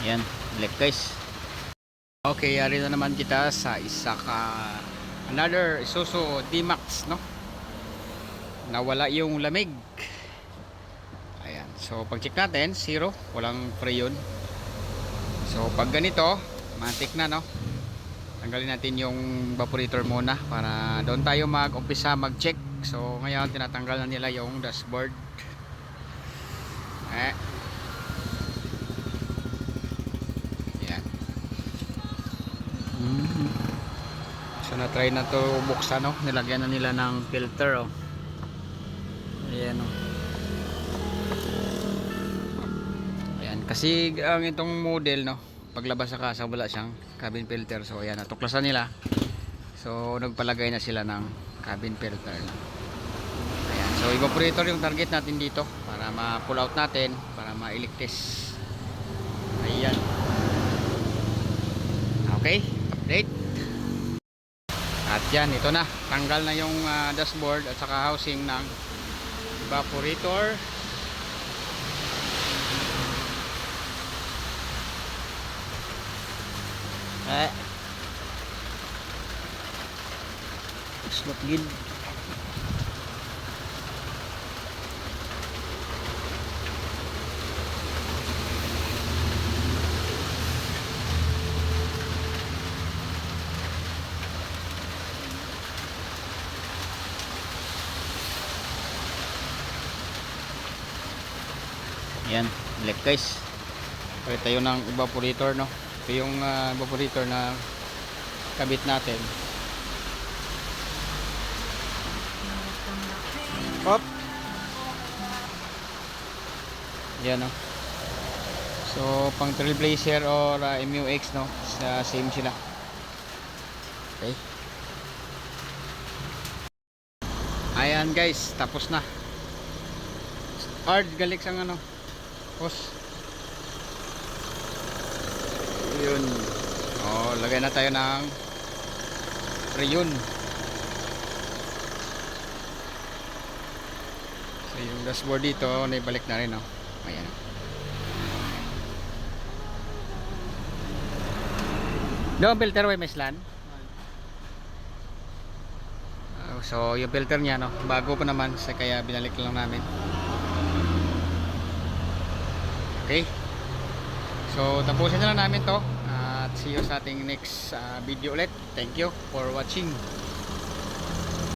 Yan, black guys. Okay, yari na naman kita sa isa ka another Isuzu D-Max, no? Nawala yung lamig. Ayan, so pag check natin, zero, walang freon. So pag ganito, matik na, no? Tanggalin natin yung evaporator muna para doon tayo mag-umpisa mag-check. So ngayon tinatanggal na nila yung dashboard. Yan. So na-try na to buksan, no? Nilagyan na nila ng filter, oh. Ayan, oh. Ayan, kasi ang itong model, no, paglabas sa kasa wala siyang cabin filter. So ayan, natuklasan nila. So nagpalagay na sila ng cabin filter na. Ayan, so evaporator yung target natin dito para ma-pull out natin, para ma-electis. Ayan. Okay, update. At yan, ito na, tanggal na yung dashboard at saka housing ng evaporator. Slot gid. Yan, black guys. Pwede tayo ng evaporator, no? Ito yung evaporator na kabit natin. Hop. Yan, no? So pang Trailblazer or MUX, no? Same sila. Okay. Ayan guys, tapos na. Hard galik ang ano. Pos. Yun. Oh, lagay na tayo ng freon. So yung dashboard dito, naibalik na rin, oh. Ayan. Doon filter way meslan. So yung filter niya, no, bago pa naman, sa kaya binalik lang namin. Okay. So tapusin na lang namin to. At see you sa ating next video ulit. Thank you for watching.